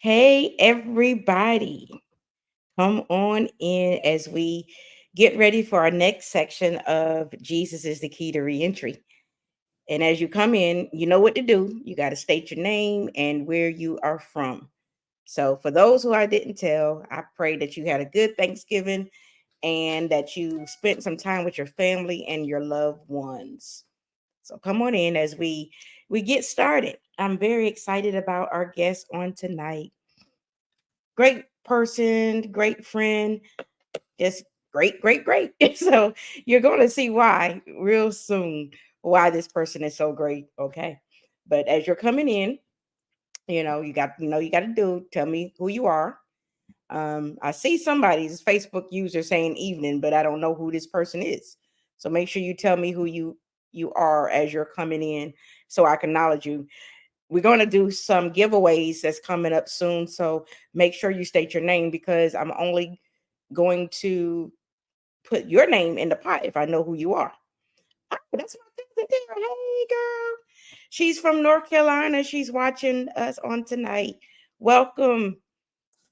Hey, everybody. Come on in as we get ready for our next section of Jesus is the Key to Reentry. And as you come in, you know what to do. You got to state your name and where you are from. So, for those who I didn't tell, I pray that you had a good Thanksgiving and that you spent some time with your family and your loved ones. So, come on in as we get started. I'm very excited about our guest on tonight. Great person, great friend, just great, great, great. So you're going to see why real soon, why this person is so great. Okay. But as you're coming in, you got to do, tell me who you are. I see somebody's Facebook user saying evening, but I don't know who this person is. So make sure you tell me who you are as you're coming in so I can acknowledge you. We're going to do some giveaways that's coming up soon. So make sure you state your name because I'm only going to put your name in the pot if I know who you are. Oh, that's my cousin there. Hey, girl. She's from North Carolina. She's watching us on tonight. Welcome.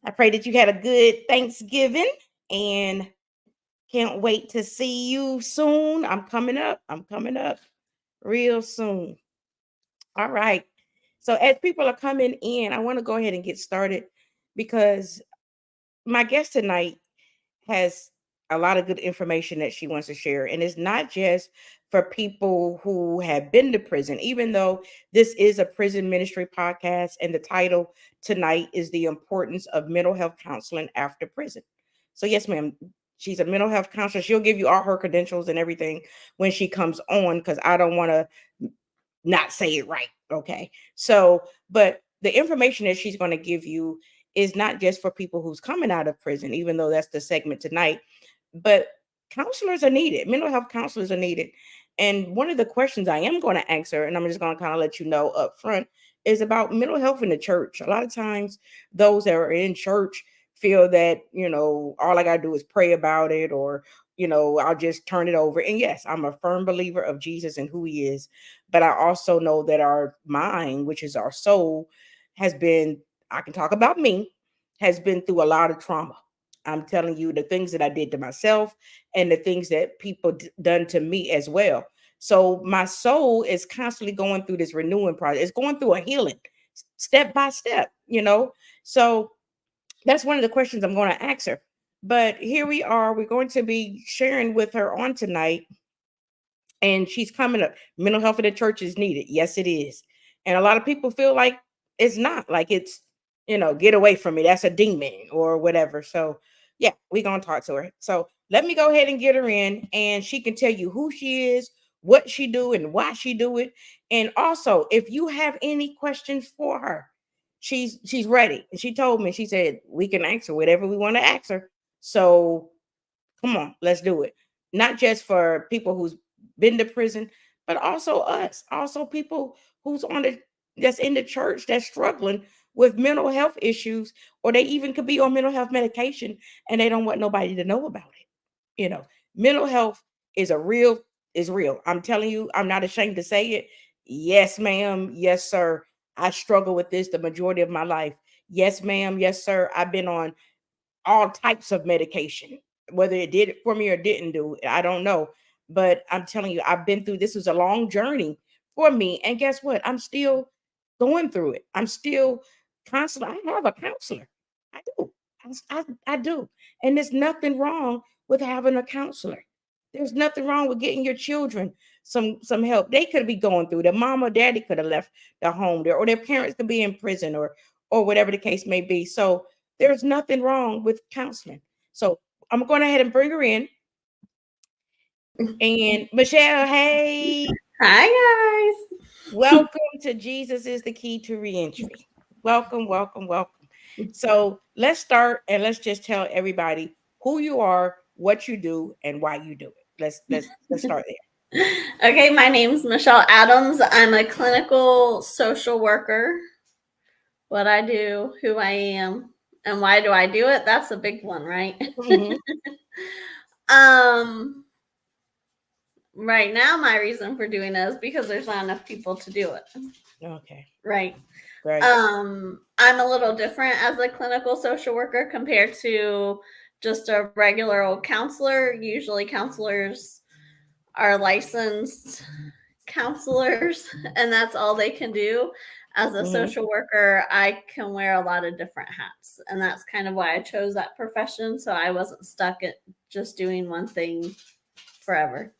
I pray that you had a good Thanksgiving and can't wait to see you soon. I'm coming up. I'm coming up real soon. All right. So as people are coming in, I want to go ahead and get started because my guest tonight has a lot of good information that she wants to share. And it's not just for people who have been to prison, even though this is a prison ministry podcast. And the title tonight is The Importance of Mental Health Counseling After Prison. So, yes, ma'am, she's a mental health counselor. She'll give you all her credentials and everything when she comes on because I don't want to not say it right. Okay. So, but the information that she's going to give you is not just for people who's coming out of prison, even though that's the segment tonight, but counselors are needed. Mental health counselors are needed. And one of the questions I am going to answer, and I'm just going to kind of let you know up front, is about mental health in the church. A lot of times, those that are in church feel that, all I got to do is pray about it or, I'll just turn it over. And yes, I'm a firm believer of Jesus and who he is. But I also know that our mind, which is our soul, has been, I can talk about me, has been through a lot of trauma. I'm telling you the things that I did to myself and the things that people done to me as well. So my soul is constantly going through this renewing process. It's going through a healing step by step. So that's one of the questions I'm going to ask her. But here we are. We're going to be sharing with her on tonight and she's coming up. Mental health in the church is needed. Yes, it is. And a lot of people feel like it's not, like it's, get away from me. That's a demon or whatever. So, yeah, we're going to talk to her. So, let me go ahead and get her in and she can tell you who she is, what she do and why she do it. And also, if you have any questions for her, she's ready. And she told me, she said, we can ask her whatever we want to ask her. So, come on, let's do it. Not just for people who's been to prison, but also us, also people who's on the that's in the church that's struggling with mental health issues, or they even could be on mental health medication and they don't want nobody to know about it. Mental health is a real is real. I'm telling you, I'm not ashamed to say it. Yes, ma'am. Yes, sir. I struggle with this the majority of my life. Yes, ma'am. Yes, sir. I've been on all types of medication. Whether it did it for me or didn't do it, I don't know. But I'm telling you, I've been through this was a long journey for me. And guess what? I'm still going through it. I'm still constantly, I have a counselor. I do. I do. And there's nothing wrong with having a counselor. There's nothing wrong with getting your children some help. They could be going through. Their mom or daddy could have left the home there, or their parents could be in prison, or whatever the case may be. So there's nothing wrong with counseling. So I'm going ahead and bring her in. And Michelle, hey, Hi guys. welcome to Jesus is the Key to Reentry. Welcome, welcome, welcome. So let's start and let's just tell everybody who you are, what you do, and why you do it. Let's start Okay, my name's Michelle Adams. I'm a clinical social worker. What I do, who I am, and why do I do it? That's a big one, right? there. um right now my reason for doing it is because there's not enough people to do it. Okay. Right. Right. I'm a little different as a clinical social worker compared to just a regular old counselor. Usually, counselors are licensed counselors, and that's all they can do. As a Hmm. social worker, I can wear a lot of different hats, and that's kind of why I chose that profession. So I wasn't stuck at just doing one thing forever.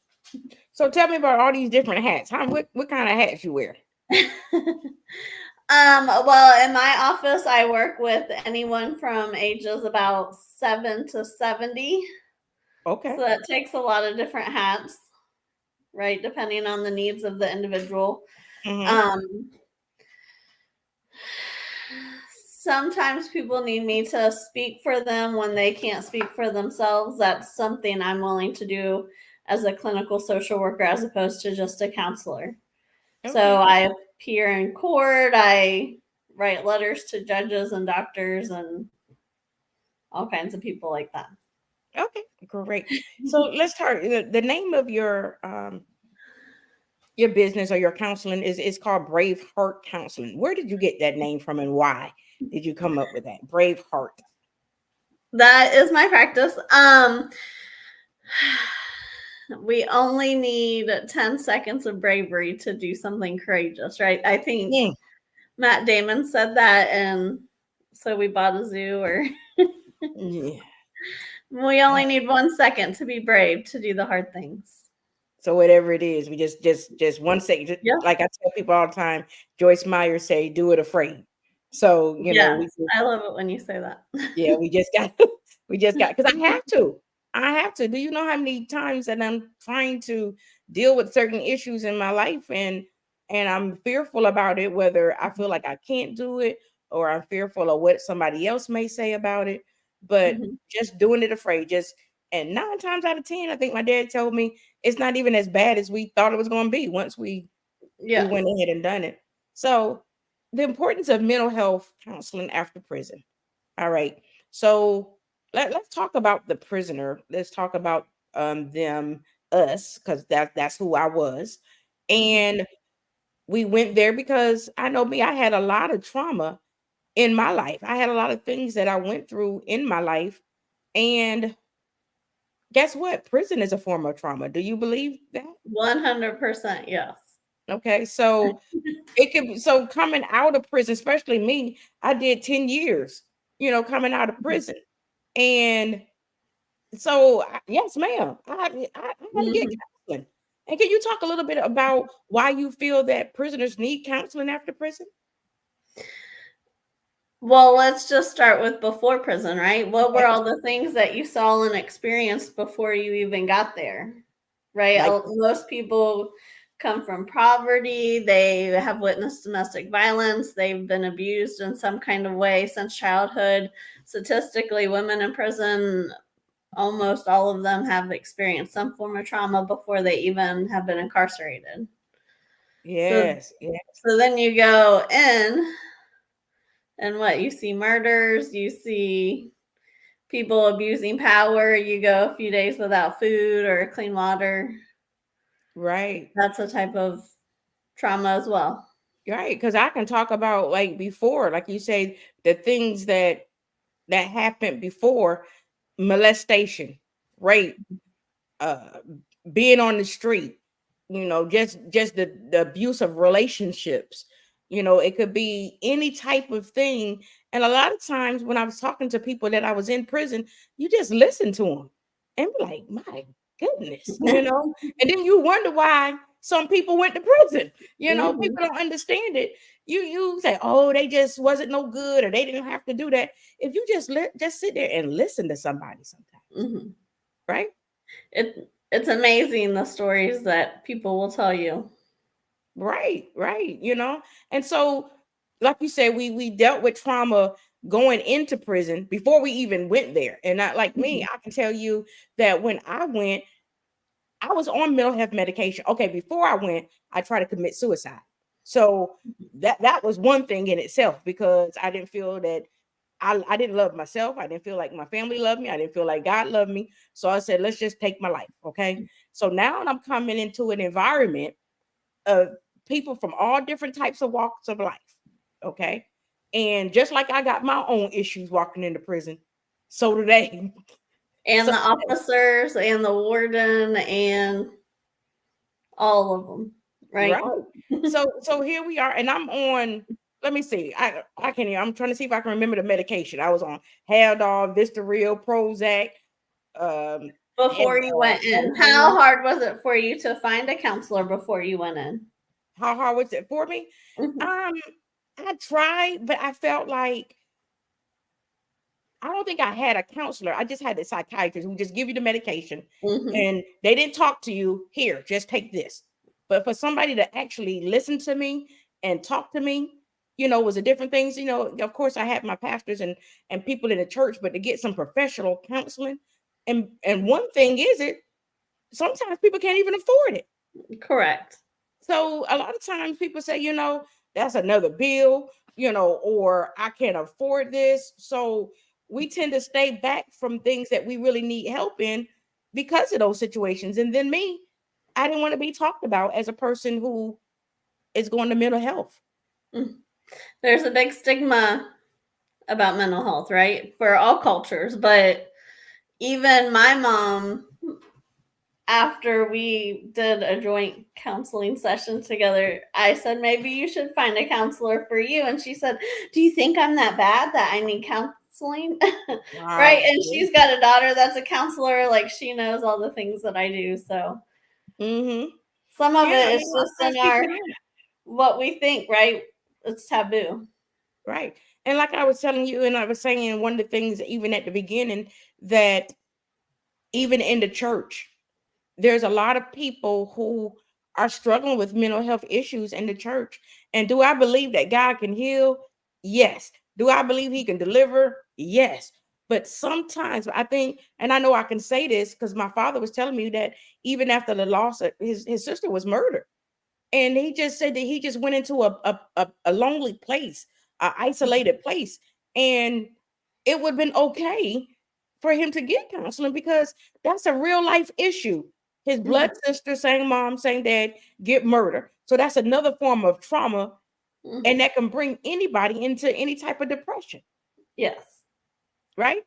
So tell me about all these different hats. What kind of hats you wear? Well, in my office, I work with anyone from ages about 7 to 70. Okay. So that takes a lot of different hats, right? Depending on the needs of the individual. Hmm. Um, Sometimes people need me to speak for them when they can't speak for themselves. That's something I'm willing to do as a clinical social worker as opposed to just a counselor. So Okay. I appear in court, I write letters to judges and doctors and all kinds of people like that. Okay. Great. So let's start. The name of your business or your counseling is called Brave Heart Counseling. Where did you get that name from, and why did you come up with that? Brave Heart. That is my practice. We only need 10 seconds of bravery to do something courageous, right? I think Mm, Matt Damon said that, and so we bought a zoo, or yeah. we only need 1 second to be brave to do the hard things. So whatever it is, we just 1 second. Yeah. Like I tell people all the time, Joyce Meyer say, "Do it afraid." So Yes. we I love it when you say that. yeah, we just got we just got because I have to. I have to. Do you know how many times that I'm trying to deal with certain issues in my life and I'm fearful about it, whether I feel like I can't do it or I'm fearful of what somebody else may say about it. But Mhm. just doing it afraid, just and 9 times out of 10, I think my dad told me it's not even as bad as we thought it was going to be once we Yes. went ahead and done it. So the importance of mental health counseling after prison. All right. So let's talk about the prisoner. Let's talk about them, us, because that's who I was. Mhm. And we went there because I know me, I had a lot of trauma in my life. I had a lot of things that I went through in my life. And guess what? Prison is a form of trauma. Do you believe that? 100% yes. Okay. So it could be so coming out of prison, especially me, I did 10 years, coming out of prison. And so, yes, ma'am. I had to get Mhm. counseling. And can you talk a little bit about why you feel that prisoners need counseling after prison? Well, let's just start with before prison, right? What were Okay. all the things that you saw and experienced before you even got there? Right? Like, Most people come from poverty, they have witnessed domestic violence, they've been abused in some kind of way since childhood. Statistically, women in prison, almost all of them have experienced some form of trauma before they even have been incarcerated. So yes, yeah, so then you go in, and what, you see murders, you see people abusing power, you go a few days without food or clean water. right, That's a type of trauma as well. right. Because I can talk about like before, like you say, the things that happened before molestation, rape, uh being on the street, just the abuse of relationships. It could be any type of thing. And a lot of times when I was talking to people that I was in prison, you just listen to them and be like, my goodness, and then you wonder why some people went to prison. People Mhm, don't understand it. You say, oh, they just wasn't no good, or they didn't have to do that. If you just sit there and listen to somebody sometimes, mhm. right? It's amazing the stories that people will tell you. Right, right, And so, like you said, we dealt with trauma going into prison before we even went there. And not like me, Mhm, I can tell you that when I went, I was on mental health medication. Okay, before I went, I tried to commit suicide. So that was one thing in itself because I didn't feel that I didn't love myself. I didn't feel like my family loved me. I didn't feel like God loved me. So I said, let's just take my life. Okay. So now I'm coming into an environment of people from all different types of walks of life. Okay. And just like I got my own issues walking into prison, so do they. And So the officers and the warden and all of them, right? right. So here we are, and I'm on. Let me see. I can't. I'm trying to see if I can remember the medication. I was on Haldol, Vistaril, Prozac. Before you went in, how hard was it for you to find a counselor before you went in? How hard was it for me? Mhm. I tried, but I felt like I don't think I had a counselor. I just had the psychiatrist who just give you the medication Mhm. and they didn't talk to you. Here, just take this. But for somebody to actually listen to me and talk to me, was a different things. Of course, I had my pastors and people in the church, but to get some professional counseling, and one thing is it sometimes people can't even afford it. Correct. So a lot of times people say, that's another bill, or I can't afford this. So we tend to stay back from things that we really need help in because of those situations. And then me, I didn't want to be talked about as a person who is going to mental health. There's a big stigma about mental health, right? For all cultures, but even my mom, after we did a joint counseling session together, I said, maybe you should find a counselor for you. And she said, do you think I'm that bad that I need counseling? Right. Wow. And she's got a daughter that's a counselor. Like, she knows all the things that I do. So Mm-hmm. some of Yeah, I it mean, is a lot of just times in people our don't. what we think, right? It's taboo. Right. And like I was telling you, and I was saying one of the things even at the beginning, that even in the church, there's a lot of people who are struggling with mental health issues in the church. And do I believe that God can heal? Yes. Do I believe he can deliver? Yes. But sometimes I think, and I know I can say this because my father was telling me that even after the loss of his sister was murdered, and he just said that he just went into a lonely place, a isolated place, and it would have been okay for him to get counseling because that's a real life issue. His blood sister, same mom, same dad, get murdered. So that's another form of trauma, and Mhm. that can bring anybody into any type of depression, Yes. right?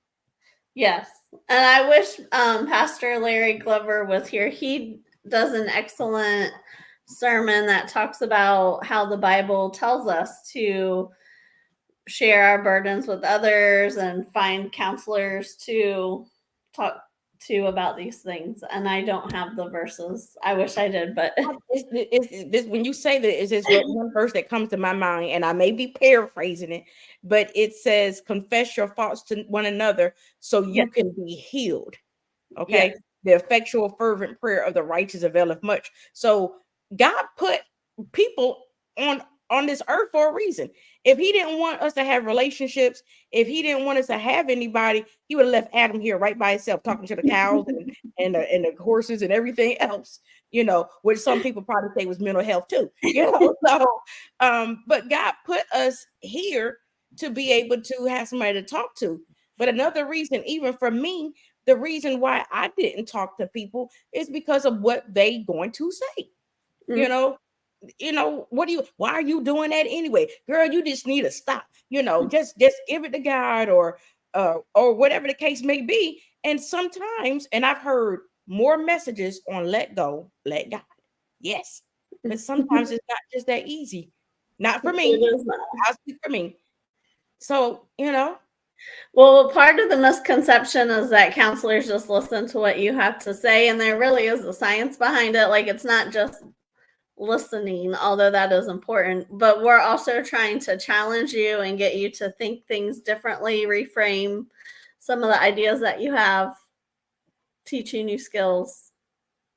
Yes. And I wish Pastor Larry Glover was here. He does an excellent sermon that talks about how the Bible tells us to share our burdens with others and find counselors to talk to about these things. And I don't have the verses. I wish I did, but This when you say that, is this what one verse that comes to my mind, and I may be paraphrasing it, but it says, "Confess your faults to one another, so yes, you can be healed." yes. Okay, the effectual, fervent prayer of the righteous availeth much. So God put people on this earth for a reason. If He didn't want us to have relationships, if He didn't want us to have anybody, He would have left Adam here right by himself, talking to the cows and the horses and everything else. Which some people probably say was mental health too. But God put us here to be able to have somebody to talk to. But another reason, even for me, the reason why I didn't talk to people is because of what they going to say. You Mm. know, why are you doing that anyway? Girl, you just need to stop. Just give it to God, or whatever the case may be. And sometimes, and I've heard more messages on let go, let God. Yes. But sometimes it's not just that easy. Not for me. It is not. I'll speak for me. So, Well, part of the misconception is that counselors just listen to what you have to say, and there really is a science behind it. Like, it's not just listening, although that is important, but we're also trying to challenge you and get you to think things differently, reframe some of the ideas that you have, teaching you skills,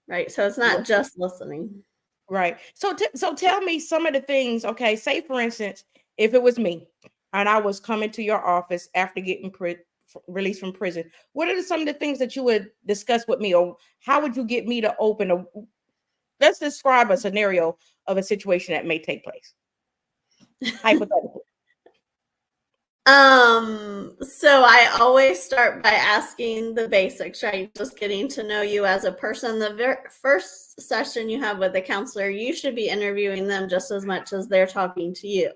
right? So it's not just listening. right. So tell me some of the things. Okay, say for instance, if it was me and I was coming to your office after getting released from prison, what are some of the things that you would discuss with me, or how would you get me to open a? Let's describe a scenario of a situation that may take place hypothetically. So I always start by asking the basics, right? Just getting to know you as a person. The first session you have with a counselor, you should be interviewing them just as much as they're talking to you.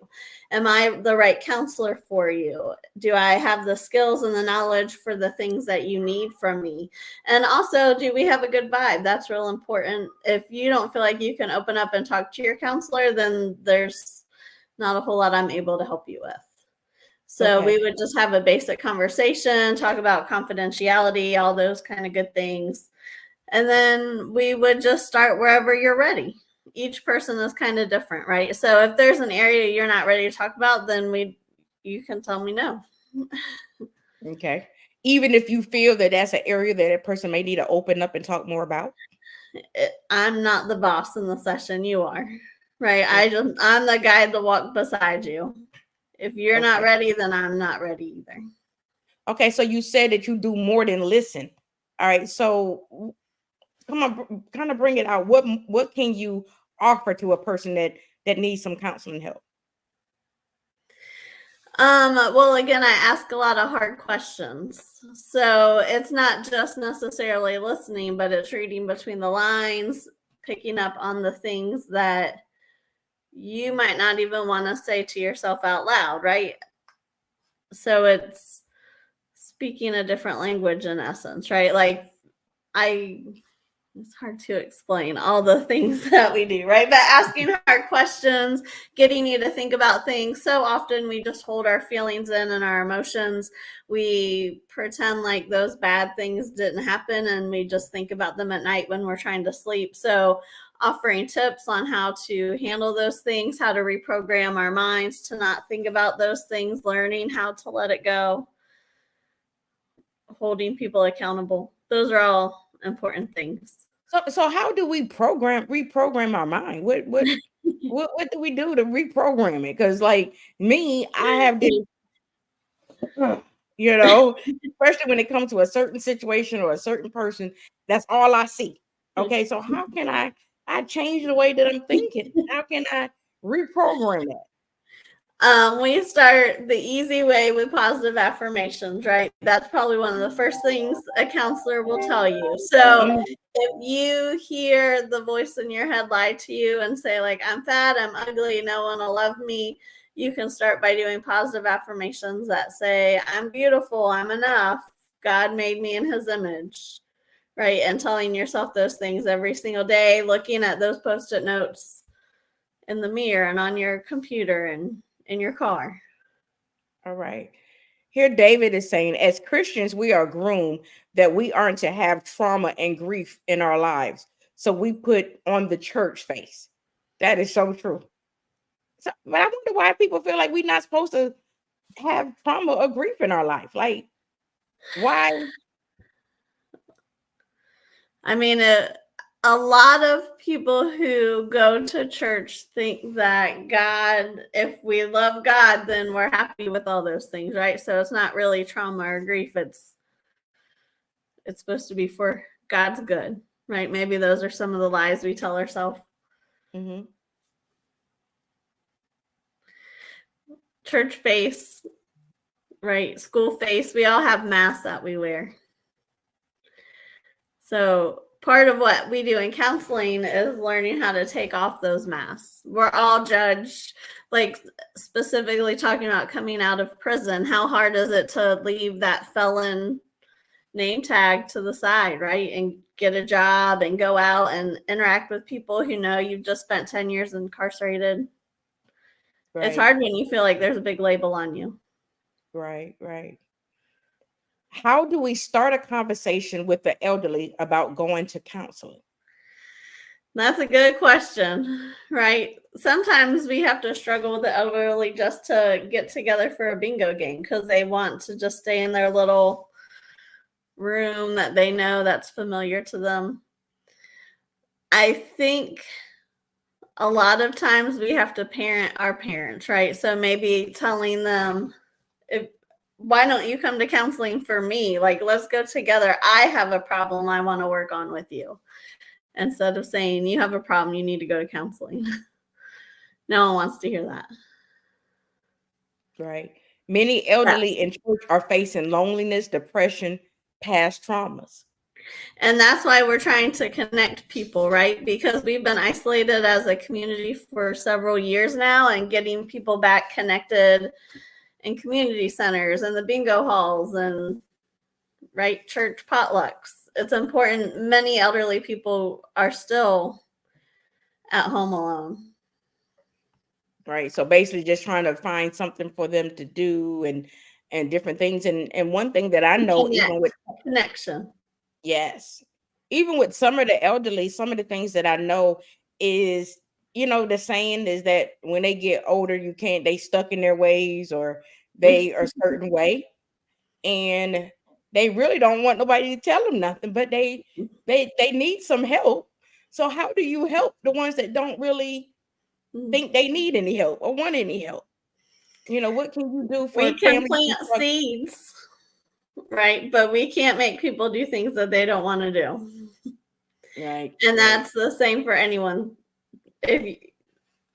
Am I the right counselor for you? Do I have the skills and the knowledge for the things that you need from me? And also, do we have a good vibe? That's real important. If you don't feel like you can open up and talk to your counselor, then there's not a whole lot I'm able to help you with. So we Okay. would just have a basic conversation, talk about confidentiality, all those kind of good things. And then we would just start wherever you're ready. Each person is kind of different, right? So if there's an area you're not ready to talk about, then you can tell me no. Okay. Even if you feel that that's an area that a person may need to open up and talk more about. I'm not the boss in the session, you are. Right? Okay. I'm the guide to walk beside you. If you're not Okay. ready, then I'm not ready either. Okay. So you said that you do more than listen. All right. So come on, kind of bring it out. What can you offer to a person that needs some counseling help? Well, again, I ask a lot of hard questions. So it's not just necessarily listening, but it's reading between the lines, picking up on the things that you might not even want to say to yourself out loud, right? So it's speaking a different language in essence, right? Like I it's hard to explain all the things that we do, right? But asking hard questions, getting you to think about things. So often we just hold our feelings in and our emotions. We pretend like those bad things didn't happen and we just think about them at night when we're trying to sleep. So offering tips on how to handle those things, how to reprogram our minds to not think about those things, learning how to let it go, holding people accountable. Those are all important things. So how do we reprogram our mind? What do we do to reprogram it? Because like me, I have this, you know, especially when it comes to a certain situation or a certain person, that's all I see. Okay, so how can I change the way that I'm thinking? How can I reprogram that? We start the easy way with positive affirmations, right? That's probably one of the first things a counselor will tell you. So Mhm. if you hear the voice in your head lie to you and say, like, I'm fat, I'm ugly, no one will love me, you can start by doing positive affirmations that say, I'm beautiful, I'm enough, God made me in his image, right? And telling yourself those things every single day, looking at those post it notes in the mirror and on your computer and in your car. All right. Here, David is saying, as Christians, we are groomed that we aren't to have trauma and grief in our lives. So we put on the church face. That is so true. So, but I wonder why people feel like we're not supposed to have trauma or grief in our life. Like, why? I mean, a lot of people who go to church think that God, if we love God, then we're happy with all those things, right? So it's not really trauma or grief. It's supposed to be for God's good, right? Maybe those are some of the lies we tell ourselves. Mhm. Church face, right? School face. We all have masks that we wear. So part of what we do in counseling is learning how to take off those masks. We're all judged, like specifically talking about coming out of prison. How hard is it to leave that felon name tag to the side, right? And get a job and go out and interact with people who know you've just spent 10 years incarcerated. It's Right, hard when you feel like there's a big label on you. right. How do we start a conversation with the elderly about going to counseling? That's a good question, right? Sometimes we have to struggle with the elderly just to get together for a bingo game because they want to just stay in their little room that they know that's familiar to them. I think a lot of times we have to parent our parents, right? So maybe telling them, if why don't you come to counseling for me? Like, let's go together. I have a problem I want to work on with you. Instead of saying, you have a problem, you need to go to counseling. No one wants to hear that. Right. Many elderly in church are facing loneliness, depression, past traumas. And that's why we're trying to connect people, right? Because we've been isolated as a community for several years now, and getting people back connected in community centers and the bingo halls and right church potlucks. It's important. Many elderly people are still at home alone. Right. So basically just trying to find something for them to do and different things. And one thing that I know, even with Connection. yes, even with some of the elderly, some of the things that I know is, the saying is that when they get older, they stuck in their ways or they are a certain way. And they really don't want nobody to tell them nothing, but they need some help. So how do you help the ones that don't really think they need any help or want any help? What can you do for We can families? plant seeds, right? But we can't make people do things that they don't want to do. Right. And that's the same for anyone.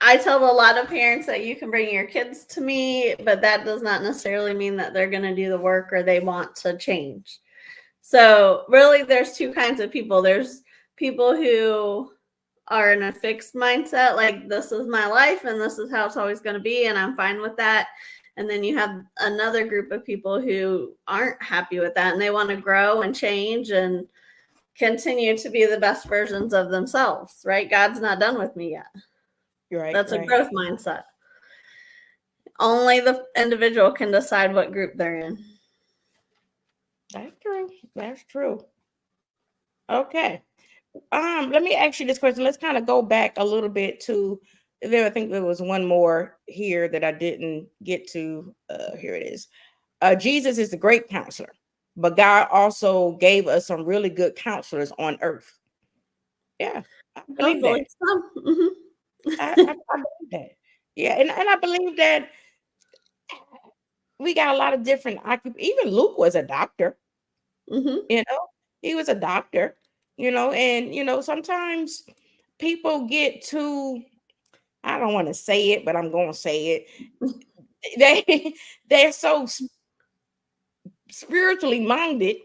I tell a lot of parents that you can bring your kids to me, but that does not necessarily mean that they're going to do the work or they want to change. So really there's two kinds of people. There's people who are in a fixed mindset, like this is my life and this is how it's always going to be, and I'm fine with that. And then you have another group of people who aren't happy with that and they want to grow and change and continue to be the best versions of themselves, right? God's not done with me yet. Right. That's right. a growth mindset. Only the individual can decide what group they're in. That's true. That's true. Okay. Let me ask you this question. Let's kind of go back a little bit to there. I think there was one more here that I didn't get to. Here it is. Jesus is the great counselor, but God also gave us some really good counselors on earth. Yeah, I believe that. I believe that. Yeah, and I believe that we got a lot of different even Luke was a doctor. He was a doctor, and sometimes people get too, I don't want to say it, but I'm going to say it. They're so spiritually minded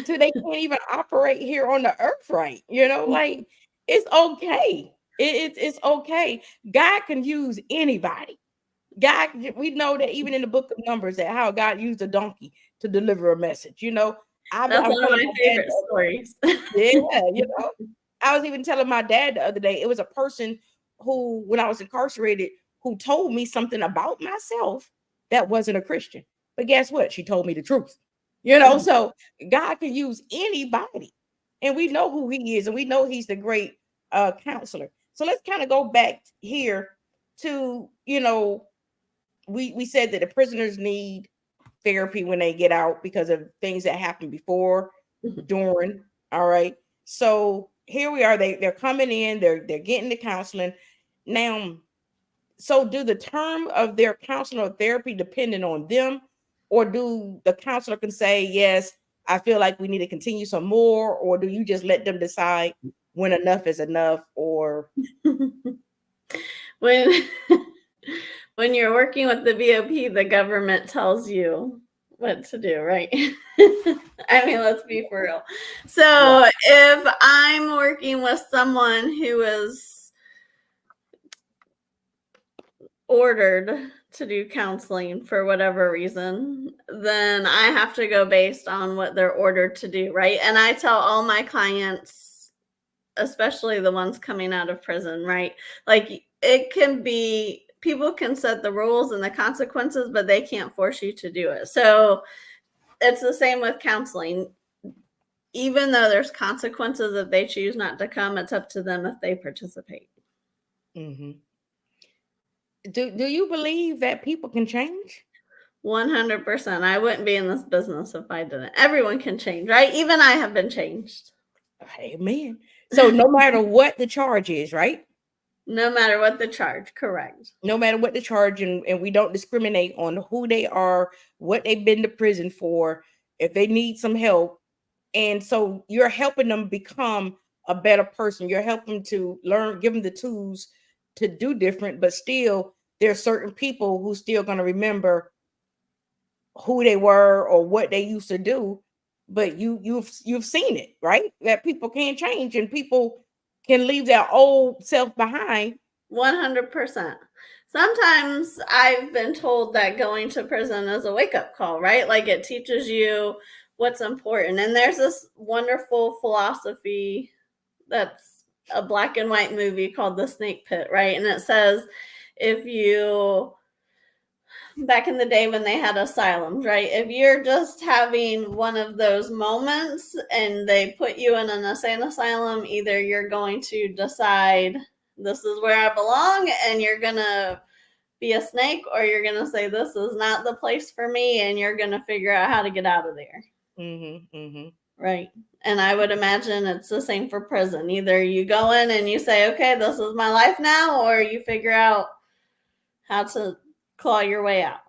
so they can't even operate here on the earth right. Like it's okay. It's okay. God can use anybody. God, we know that even in the book of Numbers, that how God used a donkey to deliver a message. That's one of my favorite stories. Yeah, I was even telling my dad the other day, it was a person who, when I was incarcerated, who told me something about myself that wasn't a Christian. But guess what? She told me the truth. So God can use anybody. And we know who he is, and we know he's the great counselor. So let's kind of go back here to, we said that the prisoners need therapy when they get out because of things that happened before, during. All right. So here we are. They're coming in, they're getting the counseling. Now, so do the term of their counseling or therapy dependent on them, or do the counselor can say, yes, I feel like we need to continue some more, or do you just let them decide when enough is enough? Or when you're working with the BOP, the government tells you what to do, right? I mean, let's be for real. So if I'm working with someone who is ordered to do counseling for whatever reason, then I have to go based on what they're ordered to do, right? And I tell all my clients, especially the ones coming out of prison, right? Like it can be, people can set the rules and the consequences, but they can't force you to do it. So it's the same with counseling. Even though there's consequences if they choose not to come, it's up to them if they participate. Do you believe that people can change? 100%. I wouldn't be in this business if I didn't. Everyone can change, right? Even I have been changed. Amen. So no matter what the charge is, right? No matter what the charge, correct. No matter what the charge, and we don't discriminate on who they are, what they've been to prison for, if they need some help. And so you're helping them become a better person. You're helping to learn, give them the tools to do different, but still there's certain people who still going to remember who they were or what they used to do, but you've seen it, right? That people can change and people can leave their old self behind. 100%. Sometimes I've been told that going to prison is a wake-up call, right? Like it teaches you what's important. And there's this wonderful philosophy that's a black and white movie called The Snake Pit, right? And it says if you back in the day when they had asylums, right? If you're just having one of those moments and they put you in an insane asylum, either you're going to decide this is where I belong and you're going to be a snake, or you're going to say this is not the place for me and you're going to figure out how to get out of there. Right. And I would imagine it's the same for prison. Either you go in and you say, okay, this is my life now, or you figure out how to claw your way out.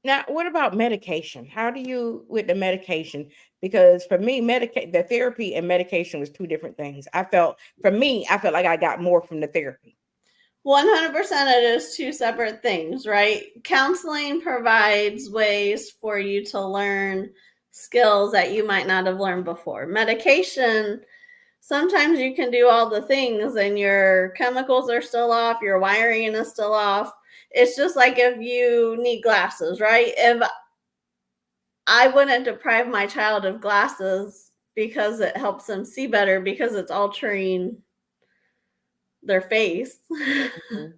Now, what about medication? How do you with the medication? Because for me, the therapy and medication was two different things. I felt like I got more from the therapy. 100% it is two separate things, right? Counseling provides ways for you to learn skills that you might not have learned before. Medication, sometimes you can do all the things and your chemicals are still off, your wiring is still off. It's just like if you need glasses, right? If I wouldn't deprive my child of glasses because it helps them see better, because it's altering their face,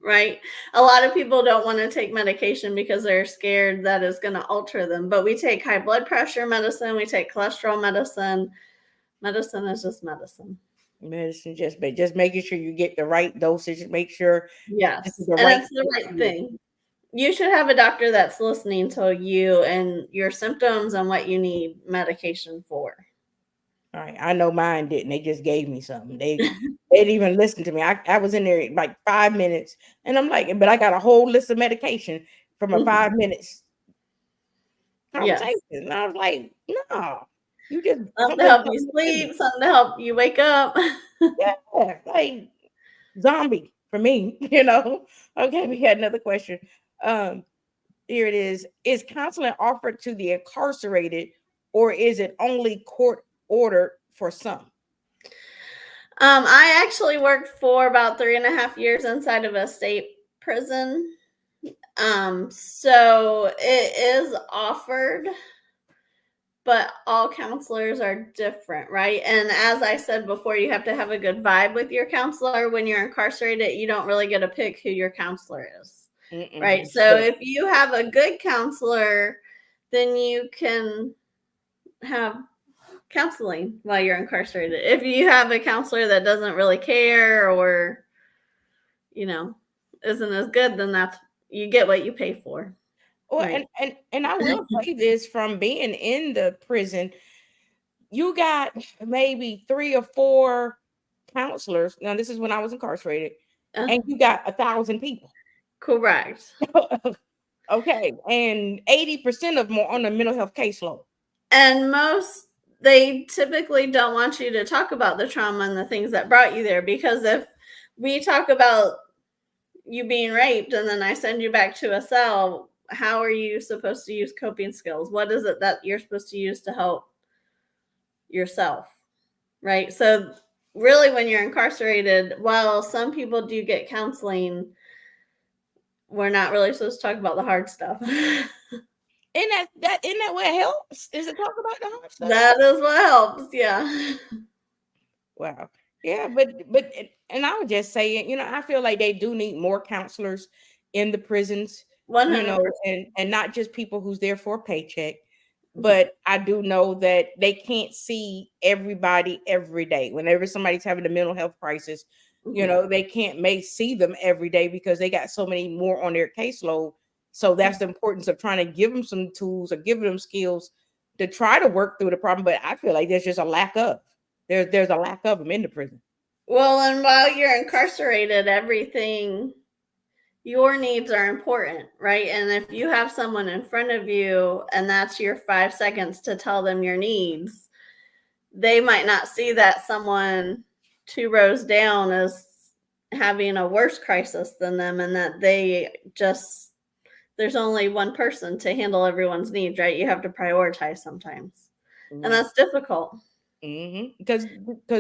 right? A lot of people don't want to take medication because they're scared that it's going to alter them. But we take high blood pressure medicine, we take cholesterol medicine. Medicine is just medicine. Medicine, just making sure you get the right dosage, make sure yes, and it's the right thing. You should have a doctor that's listening to you and your symptoms and what you need medication for. All right, I know mine didn't. They just gave me something. They didn't even listen to me. I was in there like 5 minutes, and I'm like, but I got a whole list of medication from a 5 minutes conversation. Yes. And I was like, no, you just something to help you sleep, something to help you wake up. Yeah, like zombie for me, Okay, we had another question. Here it is. Is counseling offered to the incarcerated, or is it only court ordered for some? I actually worked for about 3.5 years inside of a state prison. So it is offered, but all counselors are different, right? And as I said before, you have to have a good vibe with your counselor. When you're incarcerated, you don't really get to pick who your counselor is, right? So if you have a good counselor, then you can have counseling while you're incarcerated. If you have a counselor that doesn't really care or, isn't as good, then you get what you pay for. Well, right. and I will say this, from being in the prison, you got maybe 3 or 4 counselors. Now, this is when I was incarcerated, and you got 1,000 people. Correct. Okay, and 80% of them are on the mental health caseload. And they typically don't want you to talk about the trauma and the things that brought you there, because if we talk about you being raped and then I send you back to a cell, how are you supposed to use coping skills? What is it that you're supposed to use to help yourself? Right? So really, when you're incarcerated, while some people do get counseling, we're not really supposed to talk about the hard stuff. Isn't that what helps? Is it talk about the hard stuff? That is what helps, yeah. Wow. Yeah, but and I would just say, I feel like they do need more counselors in the prisons, 100%. And not just people who's there for a paycheck. But I do know that they can't see everybody every day. Whenever somebody's having a mental health crisis, they can't see them every day because they got so many more on their caseload. So that's the importance of trying to give them some tools or give them skills to try to work through the problem. But I feel like there's just a lack of. There's a lack of them in the prison. Well, and while you're incarcerated, your needs are important, right? And if you have someone in front of you and that's your 5 seconds to tell them your needs, they might not see that someone 2 rows down is having a worse crisis than them, and that they just there's only one person to handle everyone's needs, right? You have to prioritize sometimes. And Right. that's difficult. Because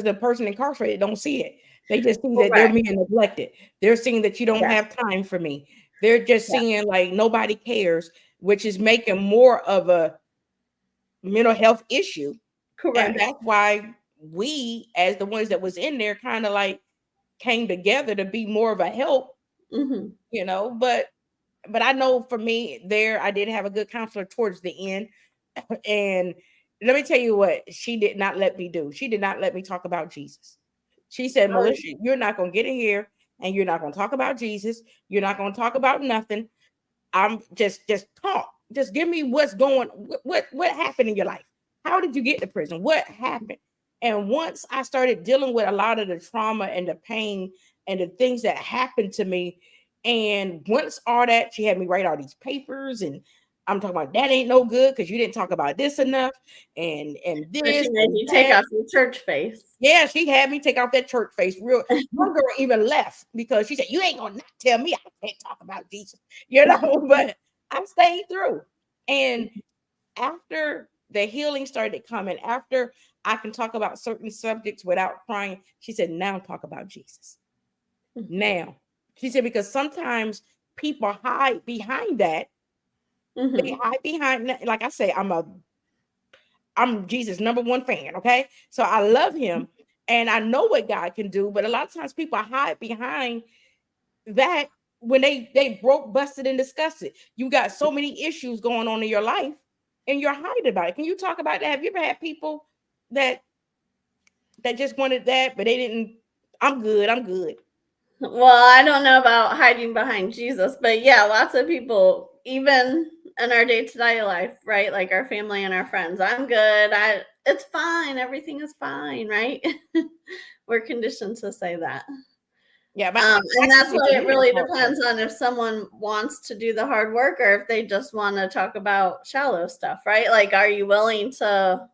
the person incarcerated don't see it. They just see that they're Correct. being neglected. They're seeing that you don't Yeah. have time for me. They're just Yeah. seeing like nobody cares, which is making more of a mental health issue. And Correct. that's why we, as the ones that was in there, kind of like came together to be more of a help, Hmm. but I know for me there, I did have a good counselor towards the end. And let me tell you what she did not let me do. She did not let me talk about Jesus. She said, Oh, Melissa, you're not going to get in here and you're not going to talk about Jesus. You're not going to talk about nothing. I'm just talk. Just give me what's going what happened in your life. How did you get to prison? What happened? And once I started dealing with a lot of the trauma and the pain and the things that happened to me, and once all that, she had me write all these papers, and I'm talking about that ain't no good because you didn't talk about this enough, and so she this made and you take that. off your church face. Yeah, she had me take off that church face. Real one girl even left because she said, "You ain't gonna not tell me I can't talk about Jesus," you know. But I stayed through, and after the healing started coming, after I can talk about certain subjects without crying, she said, "Now talk about Jesus." Now, she said, because sometimes people hide behind that. They Hmm. hide behind, like I say, I'm Jesus' number one fan. Okay. So I love him and I know what God can do. But a lot of times people hide behind that when they broke, busted, and disgusted. You got so many issues going on in your life and you're hiding about it. Can you talk about that? Have you ever had people that just wanted that, but they didn't? I'm good. I'm good. Well, I don't know about hiding behind Jesus, but yeah, lots of people, even in our day to day life, right? Like our family and our friends, I'm good. It's fine. Everything is fine, right? We're conditioned to say that. Yeah, but I And can that's say why for it me, it's really hard. depends on if someone wants to do the hard work or if they just want to talk about shallow stuff, right? Like, are you willing to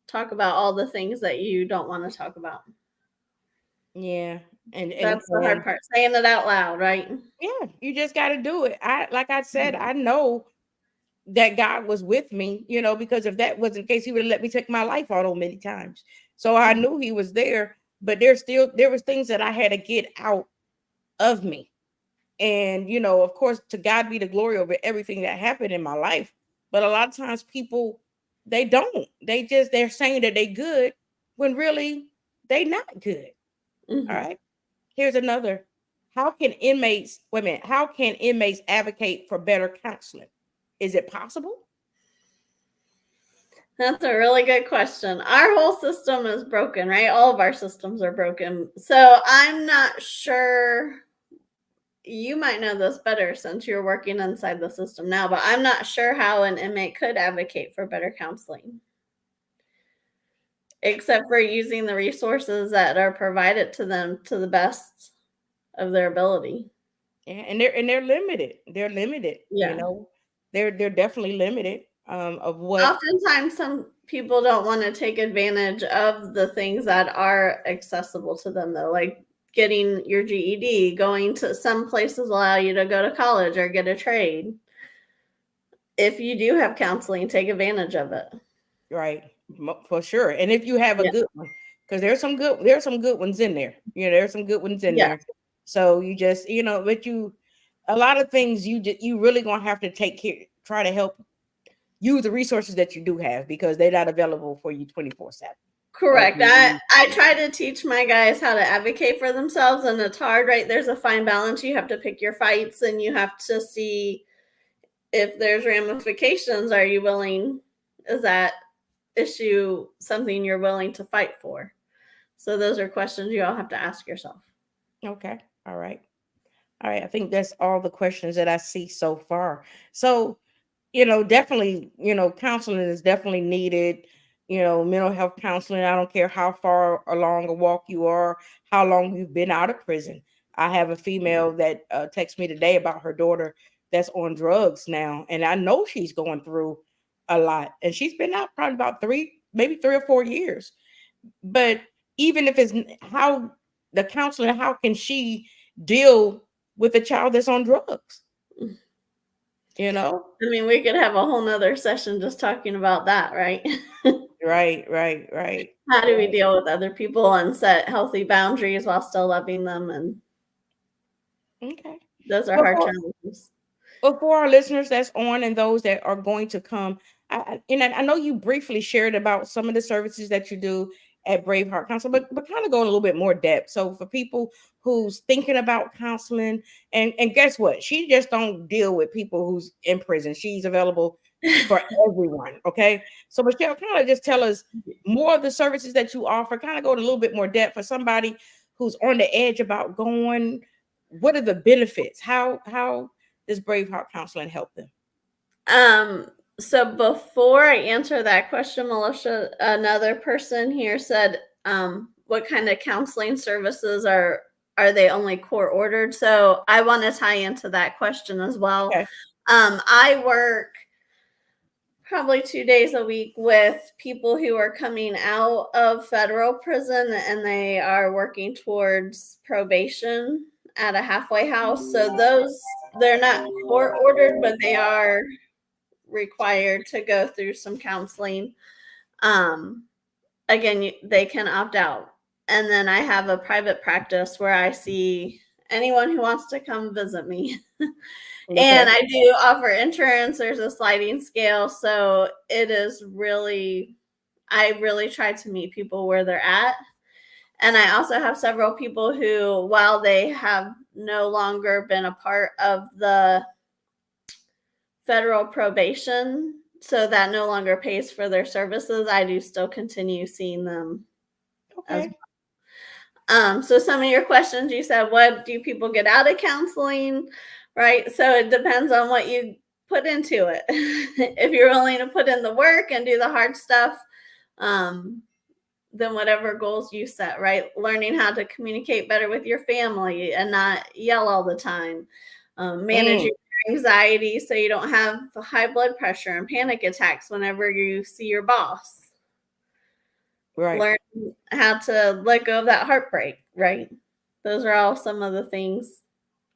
talk about all the things that you don't want to talk about? Yeah, and and That's the hard and part, saying it out loud, right? yeah, you just got to do it. Like I said, I know that God was with me, because if that wasn't the case, He would have let me take my life auto many times. So I Mhm. knew He was there, but there was things that I had to get out of me. And of course, to God be the glory over everything that happened in my life. But a lot of times people they don't. They're saying that they good when really they not good. All Mhm. right. Here's another. How can inmates advocate for better counseling? Is it possible? That's a really good question. Our whole system is broken, right? All of our systems are broken. So I'm not sure, you might know this better since you're working inside the system now, but I'm not sure how an inmate could advocate for better counseling, except for using the resources that are provided to them to the best of their ability. Yeah, and they're limited. They're limited, Yeah. They're definitely limited of what. Oftentimes, some people don't want to take advantage of the things that are accessible to them, though, like getting your GED, going to some places allow you to go to college or get a trade. If you do have counseling, take advantage of it. Right, for sure. And if you have a Yeah. good one, because there's some good ones in there. There's some good ones in Yeah. there. So you just but a lot of things you really gonna have to take care, try to help use the resources that you do have because they're not available for you 24/7. Like Correct. I try to teach my guys how to advocate for themselves, and it's hard, right? There's a fine balance. You have to pick your fights, and you have to see if there's ramifications. Are you willing? Is that issue something you're willing to fight for? So those are questions you all have to ask yourself. okay, all right. All right, I think that's all the questions that I see so far. So, definitely, counseling is definitely needed. Mental health counseling. I don't care how far along a walk you are, how long you've been out of prison. I have a female that texted me today about her daughter that's on drugs now, and I know she's going through a lot, and she's been out probably about maybe 3 or 4 years. But even if how the counselor, how can she deal with a child that's on drugs? You know? I mean, we could have a whole nother session just talking about that, right? Right, right, right. How do we Right. deal with other people and set healthy boundaries while still loving them? And Okay. those are Well, hard challenges. for our listeners that's on and those that are going to come, I know you briefly shared about some of the services that you do at Braveheart Counsel, but kind of go in a little bit more depth. So for people who's thinking about counseling, and guess what? She just don't deal with people who's in prison. She's available for everyone. Okay. So Michelle, kind of just tell us more of the services that you offer, kind of go in a little bit more depth for somebody who's on the edge about going. What are the benefits? How does Braveheart Counseling help them? So before I answer that question, Melissa, another person here said, what kind of counseling services are they only court ordered? So I want to tie into that question as well. Okay. I work probably 2 days a week with people who are coming out of federal prison and they are working towards probation at a halfway house. So those, they're not court ordered, but they are required to go through some counseling. Um, Again, they can opt out. And then I have a private practice where I see anyone who wants to come visit me. And Okay. I do offer insurance. There's a sliding scale. So it is really, I really try to meet people where they're at. And I also have several people who, while they have no longer been a part of the federal probation, so that no longer pays for their services, I do still continue seeing them as Okay. so some of your questions, you said, what do people get out of counseling? Right. So it depends on what you put into it. If you're willing to put in the work and do the hard stuff, um, then whatever goals you set, right? Learning how to communicate better with your family and not yell all the time. Managing your anxiety so you don't have high blood pressure and panic attacks whenever you see your boss. Right. Learn how to let go of that heartbreak, right? Those are all some of the things.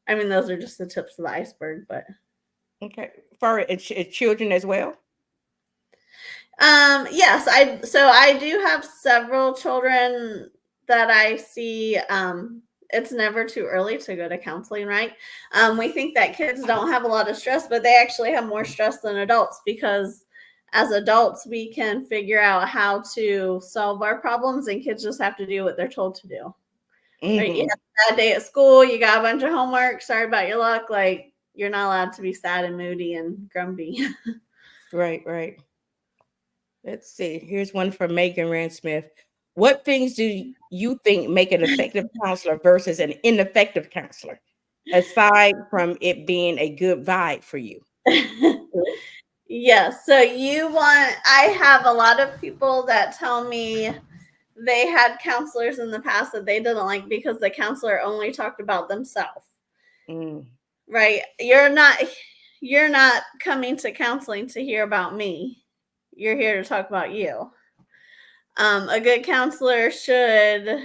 I mean, those are just the tips of the iceberg, but Okay. For children as well. yes, I do have several children that I see. It's never too early to go to counseling, right? We think that kids don't have a lot of stress, but they actually have more stress than adults because as adults we can figure out how to solve our problems, and kids just have to do what they're told to do. Right? You Hmm. have a bad day at school, you got a bunch of homework, sorry about your luck. Like, you're not allowed to be sad and moody and grumpy. Right. Right. Let's see. Here's one from Megan Randsmith. What things do you think make an effective counselor versus an ineffective counselor, aside from it being a good vibe for you? Yes. So I have a lot of people that tell me they had counselors in the past that they didn't like because the counselor only talked about themselves. Mm. Right? You're not coming to counseling to hear about me. You're here to talk about you. A good counselor should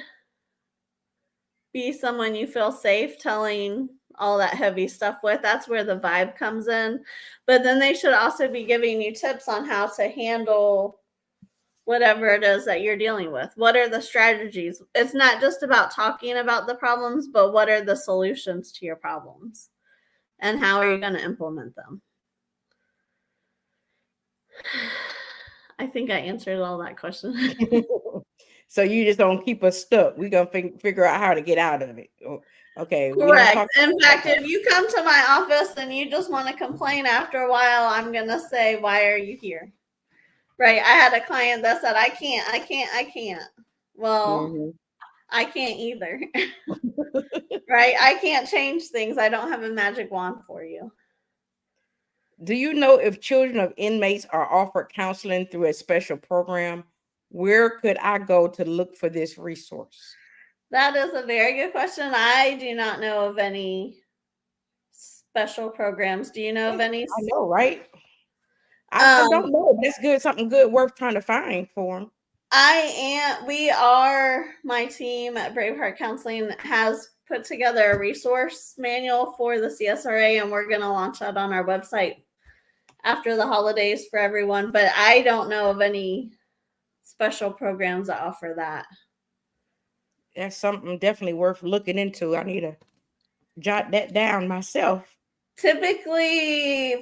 be someone you feel safe telling all that heavy stuff with. That's where the vibe comes in. But then they should also be giving you tips on how to handle whatever it is that you're dealing with. What are the strategies? It's not just about talking about the problems, but what are the solutions to your problems? And how are you going to implement them? I think I answered all that question. So you just don't keep us stuck. We're gonna figure out how to get out of it. Okay, we don't Correct. talk In about fact, that. if you come to my office and you just want to complain after a while, I'm going to say, why are you here? Right. I had a client that said, I can't. Well, Mhm. I can't either. Right. I can't change things. I don't have a magic wand for you. Do you know if children of inmates are offered counseling through a special program? Where could I go to look for this resource? That is a very good question. I do not know of any special programs. Do you know of any? I know, right? I don't know. That's good. Something good worth trying to find for them. My team at Braveheart Counseling has put together a resource manual for the CSRA, and we're going to launch that on our website after the holidays for everyone, but I don't know of any special programs that offer that. That's something definitely worth looking into. I need to jot that down myself. Typically,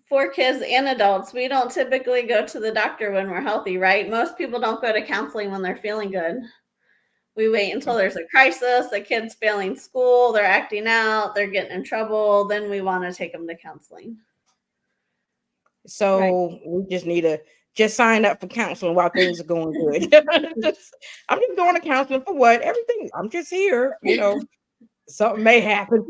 for kids and adults, we don't typically go to the doctor when we're healthy, right? Most people don't go to counseling when they're feeling good. We wait until there's a crisis, the kid's failing school, they're acting out, they're getting in trouble, then we want to take them to counseling. Right. So we just need to just sign up for counseling while things are going good. I'm just going to counseling for what? Everything. I'm just here, something may happen.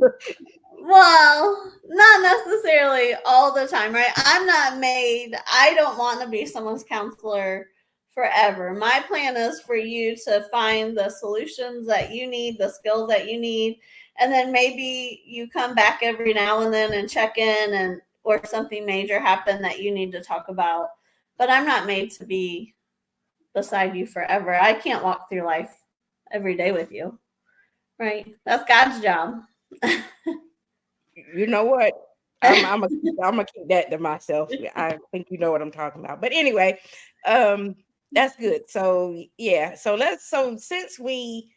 Well, not necessarily all the time, right? I don't want to be someone's counselor forever. My plan is for you to find the solutions that you need, the skills that you need, and then maybe you come back every now and then and check in and or something major happened that you need to talk about. But I'm not made to be beside you forever. I can't walk through life every day with you. Right? That's God's job. You know what? I'm gonna keep that to myself. I think you know what I'm talking about. But anyway, that's good. So yeah, so since we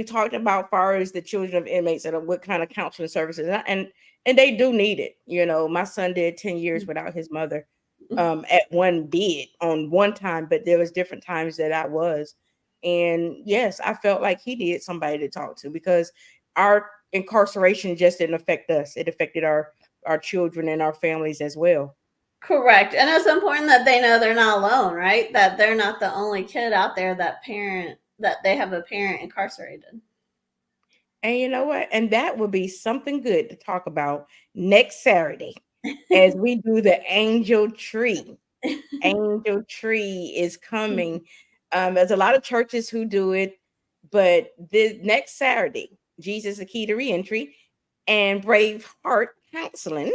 talked about far as the children of inmates and what kind of counseling services and they do need it. My son did 10 years without his mother at one bid on one time, but there was different times that I was. And yes, I felt like he needed somebody to talk to because our incarceration just didn't affect us. It affected our children and our families as well. Correct. And it's important that they know they're not alone, right? That they're not the only kid out there that they have a parent incarcerated. And you know what? And that would be something good to talk about next Saturday as we do the angel tree. Angel tree is coming. There's a lot of churches who do it, but this next Saturday, Jesus the Key to Reentry and Brave Heart Counseling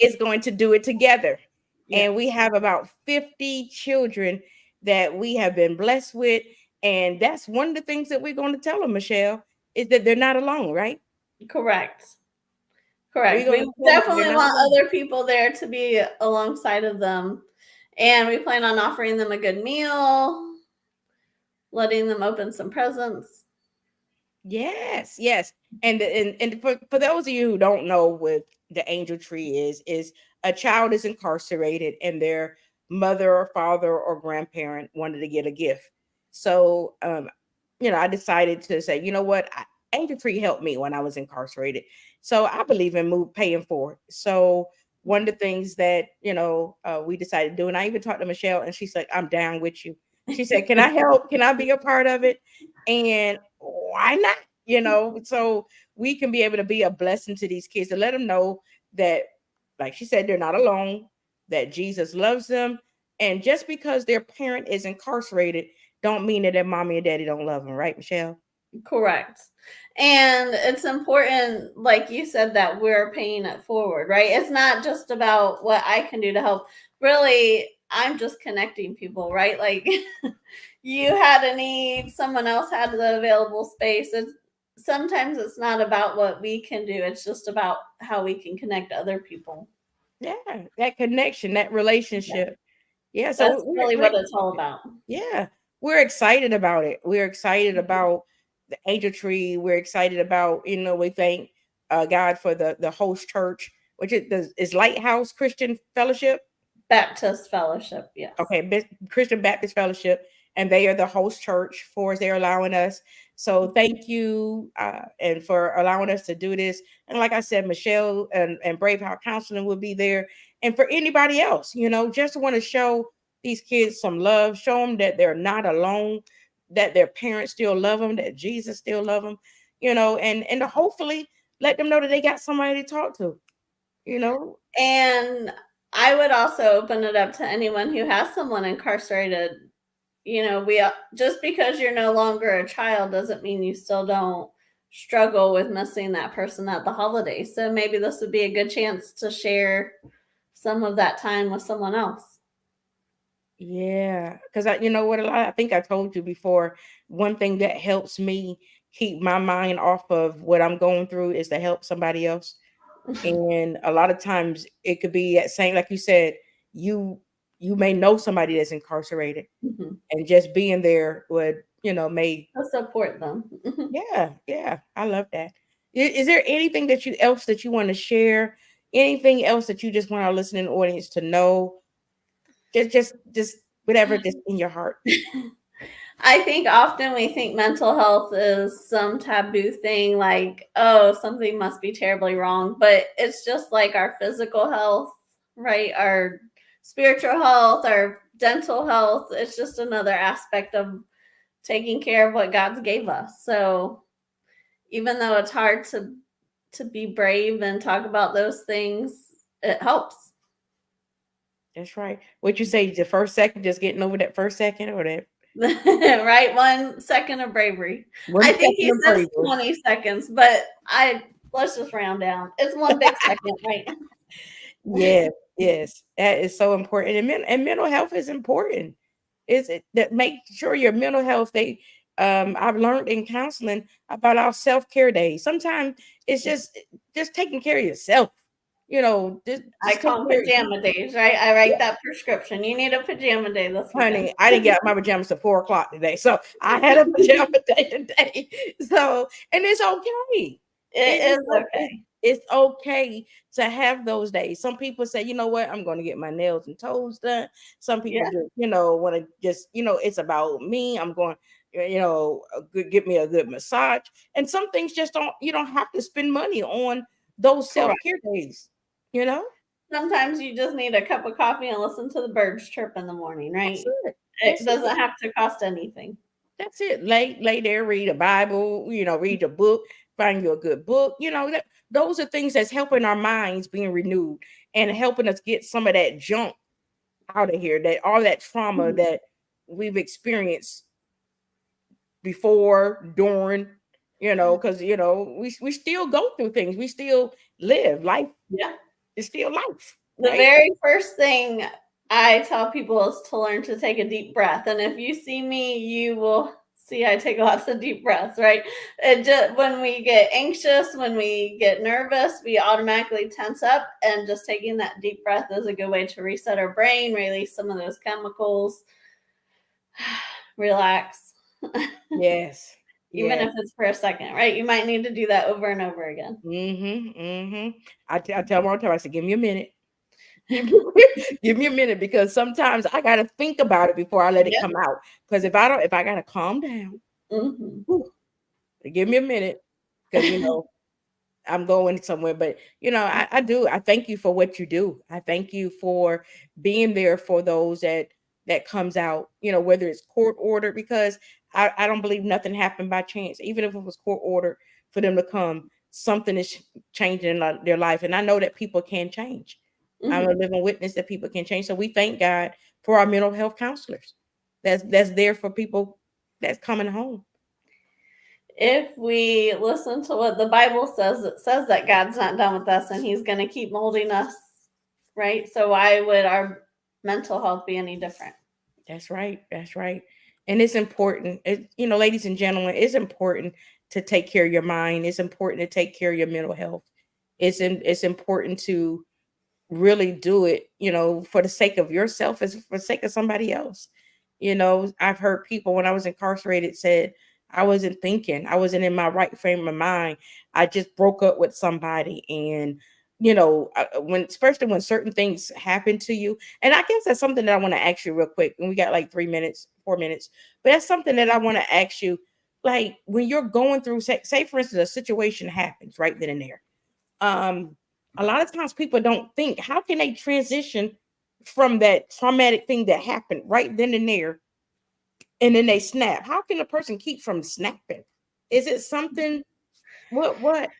is going to do it together. Yeah. And we have about 50 children that we have been blessed with. And that's one of the things that we're going to tell them, Michelle, is that they're not alone, right? Correct. We definitely want other people there to be alongside of them. And we plan on offering them a good meal, letting them open some presents. Yes. And for those of you who don't know what the angel tree is a child is incarcerated and their mother or father or grandparent wanted to get a gift. So I decided to say, you know what, angel tree helped me when I was incarcerated. So I believe in paying for it. So one of the things that we decided to do, and I even talked to Michelle, and she's like, I'm down with you. She said, can I help? Can I be a part of it? And why not? So we can be able to be a blessing to these kids to let them know that, like she said, they're not alone, that Jesus loves them. And just because their parent is incarcerated don't mean that their mommy and daddy don't love them, right, Michelle? Correct. And it's important, like you said, that we're paying it forward, right? It's not just about what I can do to help. Really, I'm just connecting people, right? Like you had a need, someone else had the available space. Sometimes it's not about what we can do. It's just about how we can connect other people. Yeah, that connection, that relationship. Yeah, so that's really what it's all about. Yeah, we're excited about it. We're excited about the angel tree. We're excited about, we thank God for the host church, which is Lighthouse Christian Fellowship. Baptist Fellowship, yes. Okay, Christian Baptist Fellowship, and they are the host church for us. They're allowing us. So thank you, and for allowing us to do this. And like I said, Michelle and Brave Heart Counseling will be there. And for anybody else, just want to show these kids some love, show them that they're not alone, that their parents still love them, that Jesus still love them, and to hopefully let them know that they got somebody to talk to, And I would also open it up to anyone who has someone incarcerated. Just because you're no longer a child doesn't mean you still don't struggle with missing that person at the holidays. So maybe this would be a good chance to share some of that time with someone else. Yeah, because I think I told you before, one thing that helps me keep my mind off of what I'm going through is to help somebody else. And a lot of times it could be that same, like you said, you you may know somebody that's incarcerated, Mhm. and just being there would, may. To support them. Yeah, yeah, I love that. Is there anything else that you want to share? Anything else that you just want our listening audience to know? Just whatever, just in your heart. I think often we think mental health is some taboo thing, like, oh, something must be terribly wrong. But it's just like our physical health, right? Our spiritual health, our dental health. It's just another aspect of taking care of what God's gave us. So even though it's hard to be brave and talk about those things, it helps. That's right. What you say, the first second, just getting over that first second, or that Right? 1 second of bravery. one I think second he of says bravery. 20 seconds, but I let's just round down. It's one big second, right? Yes, yes, that is so important, and mental health is important. Is it that make sure your mental health? I've learned in counseling about our self-care days. Sometimes it's just taking care of yourself. I Just take call them care. pajama days, right? I write that prescription. You need a pajama day this weekend. Honey, I didn't get out my pajamas till 4 o'clock today. So I had a pajama day today. So, and it's okay. It is okay. It's okay to have those days. Some people say, you know what, I'm going to get my nails and toes done. Some people Yeah, just, want to just, it's about me. I'm going, get me a good massage. And some things just you don't have to spend money on those self correct. care days, you know? Sometimes you just need a cup of coffee and listen to the birds chirp in the morning, That's right? it. It That's it. doesn't have to cost anything. That's it. Lay there, read a Bible, read a book, find you a good book. Those are things that's helping our minds being renewed and helping us get some of that junk out of here, that all that trauma Mhm. that we've experienced before, during, because we still go through things. We still live. Life Yeah. is still life, The right? very first thing I tell people is to learn to take a deep breath. And if you see me, you will see I take lots of deep breaths, right? It just, when we get anxious, when we get nervous, we automatically tense up. And just taking that deep breath is a good way to reset our brain, release some of those chemicals, relax. Yes. Even Yes. if it's for a second, right? You might need to do that over and over again. Mm-hmm. Mm-hmm. I tell them all the time, I say, give me a minute. Give me give me a minute, because sometimes I gotta think about it before I let it Yep. come out. Because if I gotta calm down, Hmm. whew, give me a minute, because I'm going somewhere. But I do. I thank you for what you do. I thank you for being there for those that comes out. Whether it's court ordered, because I don't believe nothing happened by chance. Even if it was court ordered for them to come, something is changing in their life, and I know that people can change. I'm a Hmm. living witness that people can change. So we thank God for our mental health counselors. That's there for people that's coming home. If we listen to what the Bible says, it says that God's not done with us and he's going to keep molding us, right? So why would our mental health be any different? That's right. That's right. And it's important. Ladies and gentlemen, it's important to take care of your mind. It's important to take care of your mental health. It's important to really do it, for the sake of yourself, as for the sake of somebody else. I've heard people when I was incarcerated said, I wasn't thinking, I wasn't in my right frame of mind. I just broke up with somebody. And, when, especially when certain things happen to you. And I guess that's something that I want to ask you real quick. And we got like 3 minutes, 4 minutes, but that's something that I want to ask you. Like when you're going through, say for instance, a situation happens right then and there. um a lot of times people don't think, how can they transition from that traumatic thing that happened right then and there, and then they snap? How can a person keep from snapping? Is it something? What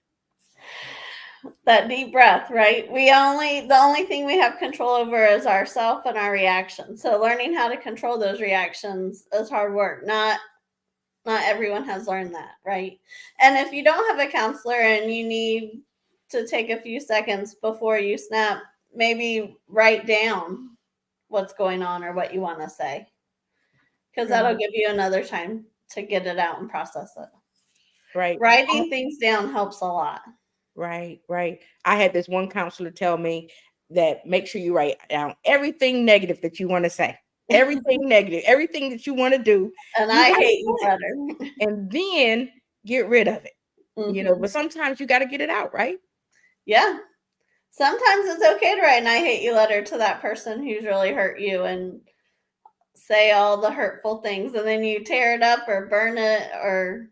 That deep breath, right? The only thing we have control over is ourself and our reactions. So learning how to control those reactions is hard work. Not everyone has learned that, right? And if you don't have a counselor and you need to take a few seconds before you snap, maybe write down what's going on or what you want to say, because that'll Right, give you another time to get it out and process it. right. Writing things down helps a lot. Right, right. I had this one counselor tell me that make sure you write down everything negative that you want to say, everything negative, everything that you want to do. And You I got hate to you say it, better. and then get rid of it. Hmm. But sometimes you got to get it out, right? Yeah. Sometimes it's okay to write an I hate you letter to that person who's really hurt you and say all the hurtful things, and then you tear it up or burn it or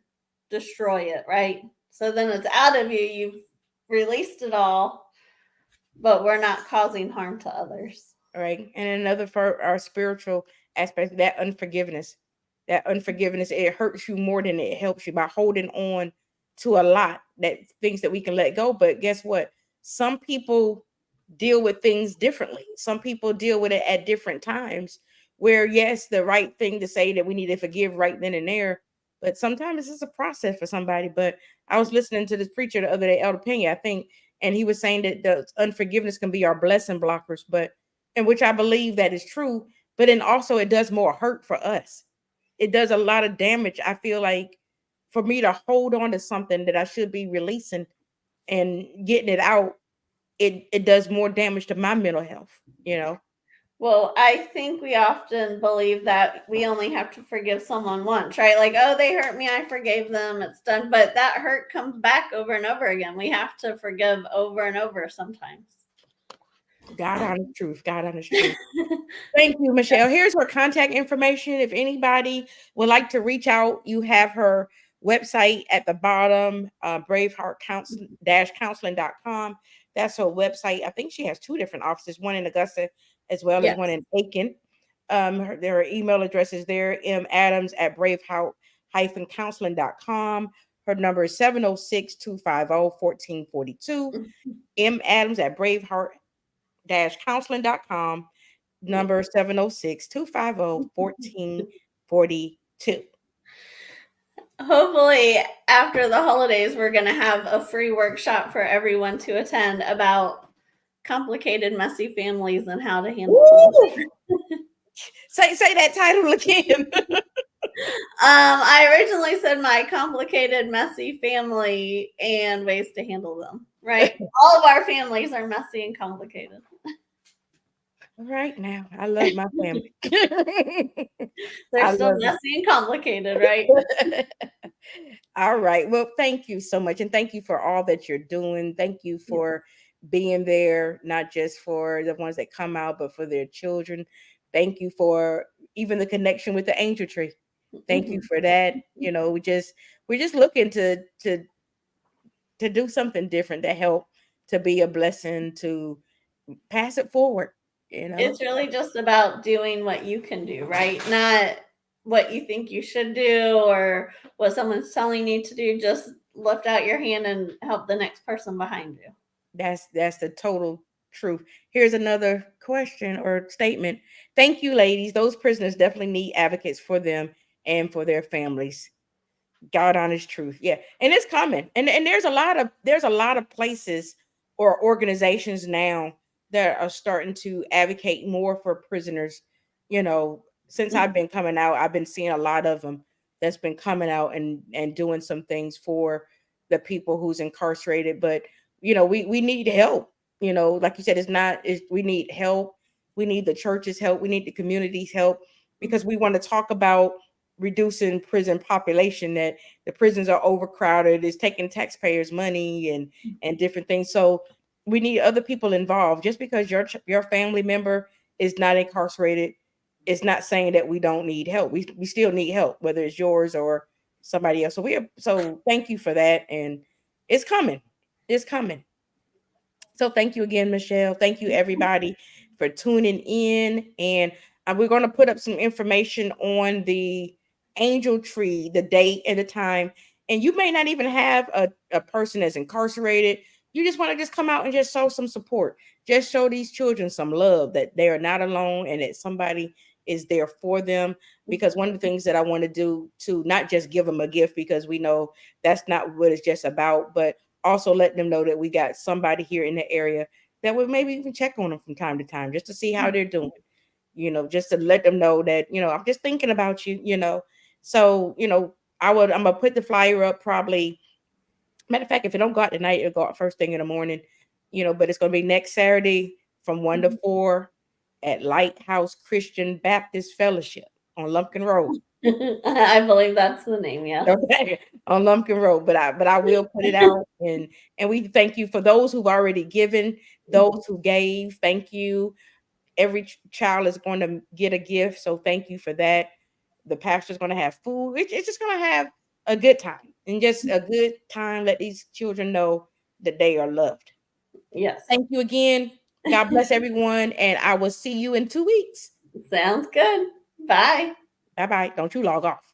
destroy it, right? So then it's out of you. You've released it all, but we're not causing harm to others. Right. And another for our spiritual aspect, that unforgiveness, it hurts you more than it helps you by holding on to a lot that things that we can let go. But guess what? Some people deal with things differently. Some people deal with it at different times. Where yes, the right thing to say that we need to forgive right then and there, but sometimes it's a process for somebody. But I was listening to this preacher the other day, Elder Pena, I think, and he was saying that the unforgiveness can be our blessing blockers, but in which I believe that is true. But then also it does more hurt for us. It does a lot of damage. I feel like for me to hold on to something that I should be releasing and getting it out, it does more damage to my mental health. Well, I think we often believe that we only have to forgive someone once, right? Like, oh, they hurt me, I forgave them, it's done. But that hurt comes back over and over again. We have to forgive over and over sometimes. God honest truth. God honest truth. Thank you, Michelle. Here's her contact information. If anybody would like to reach out, you have her website at the bottom, braveheartcounseling.com. That's her website. I think she has two different offices, one in Augusta as well as Yes. one in Aiken. Their email address is there, madams at braveheart-counseling.com. Her number is 706-250-1442. madams at braveheart-counseling.com, number 706-250-1442. Hopefully, after the holidays, we're going to have a free workshop for everyone to attend about complicated, messy families and how to handle them. Say that title again. I originally said my complicated, messy family and ways to handle them, right? All of our families are messy and complicated. Right now, I love my family. They're I still love messy and complicated, right? it. All right. Well, thank you so much. And thank you for all that you're doing. Thank you for being there, not just for the ones that come out, but for their children. Thank you for even the connection with the angel tree. Thank you Mhm. for that. We're just looking to do something different to help, to be a blessing, to pass it forward, you know. It's really just about doing what you can do, right? Not what you think you should do or what someone's telling you to do. Just lift out your hand and help the next person behind you. That's the total truth. Here's another question or statement. Thank you, ladies. Those prisoners definitely need advocates for them and for their families. God honest truth. Yeah. And it's coming. And there's a lot of places or organizations now that are starting to advocate more for prisoners. Since I've been coming out, I've been seeing a lot of them that's been coming out and doing some things for the people who's incarcerated. But we need help. Like you said, we need help. We need the church's help. We need the community's help because we want to talk about reducing prison population, that the prisons are overcrowded, it's taking taxpayers money and different things. So we need other people involved. Just because your family member is not incarcerated, it's not saying that we don't need help. We still need help, whether it's yours or somebody else. So thank you for that. And it's coming. It's coming. So thank you again, Michelle. Thank you everybody for tuning in. And we're going to put up some information on the angel tree, the date and the time. And you may not even have a person that's incarcerated. You just want to just come out and just show some support. Just show these children some love, that they are not alone and that somebody is there for them. Because one of the things that I want to do to not just give them a gift, because we know that's not what it's just about, but also let them know that we got somebody here in the area that would maybe even check on them from time to time just to see how they're doing, just to let them know that, I'm just thinking about you. So, I'm gonna put the flyer up probably Matter of fact, if it don't go out tonight, it'll go out first thing in the morning, but it's going to be next Saturday from 1 to 4 at Lighthouse Christian Baptist Fellowship on Lumpkin Road. I believe that's the name, yes. Okay, on Lumpkin Road, but I will put it out, and we thank you for those who've already given, those who gave. Thank you. Every child is going to get a gift, so thank you for that. The pastor's going to have food. It's just going to have a good time, and just a good time. Let these children know that they are loved. Yes. Thank you again. God bless everyone, and I will see you in 2 weeks. Sounds good. Bye. Bye-bye. Don't you log off.